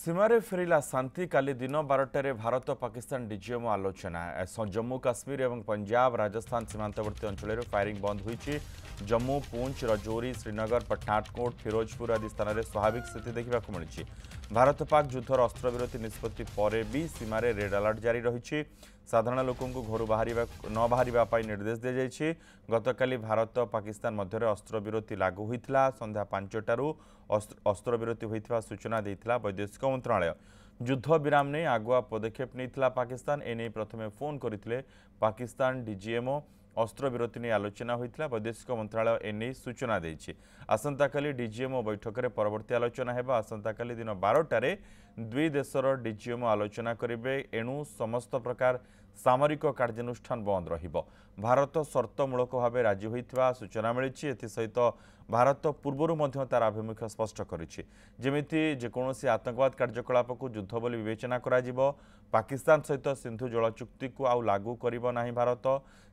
सीमारे फेरिला शांति काली दिन 12टारे भारत पाकिस्तान डीजीएमओ आलोचना जम्मू काश्मीर और पंजाब राजस्थान सीमांतवर्ती अंचल फायरिंग बंद होईछि। जम्मू पूंछ रजौरी श्रीनगर पठानकोट फिरोजपुर आदि स्थान में स्वाभाविक स्थिति देखा मिली। भारत पाक युद्धर अस्त्रविरति निष्पत्ति पर भी सीमार रेड अलर्ट जारी रही। साधारण लोकों घर न बाहर निर्देश दी जाइए। गतकाली भारत पाकिस्तान मध्य अस्त्रविरति लागू होता संध्या 5टारू अस्त्रविरति होता सूचना देता वैदेशिक मंत्रालय। युद्ध विराम नहीं आगुआ पदक्षेप नहीं पाकिस्तान। एने प्रथमे फोन करते पाकिस्तान डीजीएमओ अस्त्रविरति नहीं आलोचना होता वैदेशिक मंत्रालय एने सूचना देछि। आसंताकाली डीजीएमओ बैठक में परवर्ती आलोचना हेबा। आसंताकाली दिन 12टारे दुई देशर डीजीएमओ आलोचना करेंगे। एणु समस्त प्रकार सामरिक कार्यानुष्ठान बंद रहिबो। भारत शर्तमूलक भाव राजी होइथिबा सूचना मिली। एसहित भारत पूर्व तार आभिमुख्य स्पष्ट करिछि। जेमिति जेकोसी आतंकवाद कार्यकलाप को युद्ध बोली विवेचना कराजिबो। पाकिस्तान सहित सिंधु जल चुक्ति को आउ लागू करिबो नाही भारत।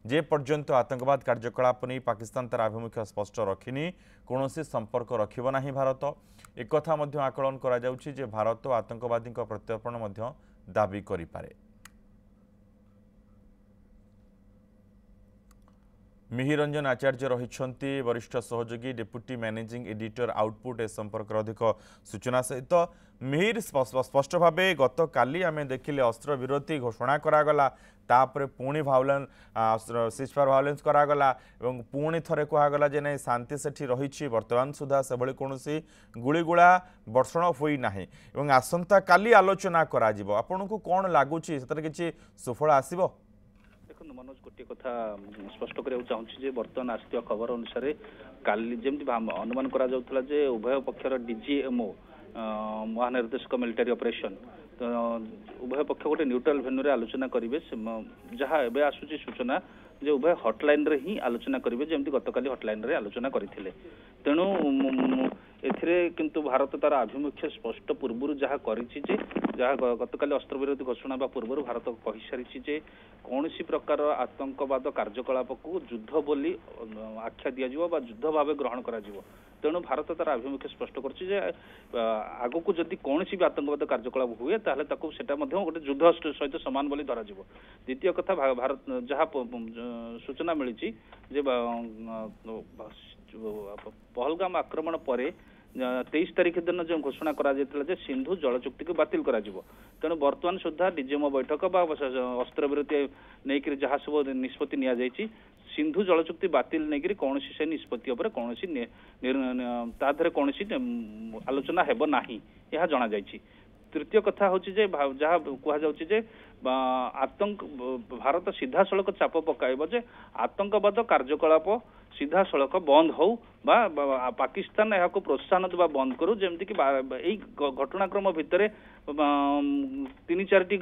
जे पर्यंत आतंकवाद कार्यकलाप नहीं पाकिस्तान तार आभिमुख्य स्पष्ट रखिनी कौनसी संपर्क रखिबो नाही भारत। एक कथा मध्य आकलन करा जाउछि जे भारत आतंकवादी प्रत्यर्पण मध्य दाबी करि पारे। मिहिर रंजन आचार्य रही वरिष्ठ सहयोगी डेप्यूटी मैनेजिंग एडिटर आउटपुट ए संपर्क अधिक सूचना सहित। मिहिर स्पष्ट भाव गत काली आम देखिले अस्त्र विरति घोषणा करागला तापर पुणी सीजफायर भायोलेंस करागला एवं पुणी थरे कहगला जे नहीं शांति सेठी रही। वर्तमान सुधा से कौन गुड़ीगुड़ा वर्षण होना एवं आसंता काली आलोचना करा जिवो। आपनको कौन लगुच किसी सुफल आसीबो? देखो मनोज गोटे कथा स्पष्ट करने चाहूँगी बर्तमान आसवा खबर अनुसार काली जमी अनुमान करा उभय पक्षर डीजीएमओ महानिर्देशक मिलिटारी ऑपरेशन तो उभय पक्ष गोटे न्यूट्राल भेन्यू आलोचना करेंगे। जहाँ एवं आसूची सूचना जे उभय हटलाइन रे ही आलोचना करेंगे जमी गतकाली हटलाइन रे आलोचना करते। तेणु एथिरे किंतु भारत तार आभिमुख्य स्पष्ट पूर्व जहाँ जहाँ गतकाली अस्त्रविरति घोषणा पूर्व भारत कही सारी जे कौन प्रकार आतंकवाद कार्यकलाप को युद्ध बोली आख्या दि युद्ध भाव ग्रहण कर। तेणु भारत तार आभिमुख्य स्पष्ट करगू को जदि कौन भी आतंकवाद कार्यकलाप हुए ताहले ताकू सेटा मध्य गोटे युद्ध सहित सामान बोली धरा। द्वितीय कथा भारत जहाँ सूचना मिली जे पहलगाम आक्रमण पर 23 तारीख दिन जो घोषणा करा सिंधु जल चुक्ति को बातिल करा। तेणु बर्तमान सुधा डीजीएमओ बैठक अस्त्रविरति नहीं जहाँ सब निष्पत्ति नि सिंधु जल चुक्ति बातिल नहीं कौन से निष्पत्ति कौन कौन आलोचना हेब नाही यह जना जायछि। तृतीय कथा हूँ जहाँ कहुचे आतंक भारत सीधा सड़क चाप पकाइब जे आतंकवाद कार्यकलाप सीधा सड़क बंद हो पाकिस्तान यहाँ प्रोत्साहन देवा बंद करू। जमती कि घटनाक्रम भितर 3-4टी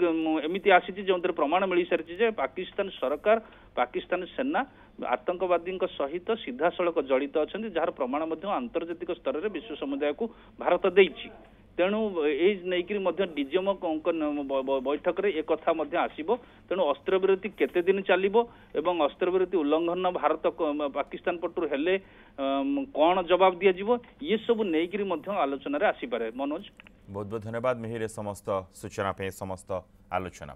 एमती आसी जो प्रमाण मिल सारी पाकिस्तान सरकार पाकिस्तान सेना आतंकवादी सहित सीधा सड़क जड़ित अच्छा जार प्रमाण आंतर्जातिक स्तर में विश्व समुदाय को भारत देछि। तेणु ये डीजीएमओ बैठक में एक कथा आसब। तेणु अस्त्रविरति केते दिन चलो एवं अस्त्रविरति उल्लंघन भारत पाकिस्तान पटु हेले कौन जवाब दिज्व ये सब नहीं आलोचन आसीपे। मनोज बहुत बहुत धन्यवाद मिहिर समस्त सूचना समस्त आलोचना।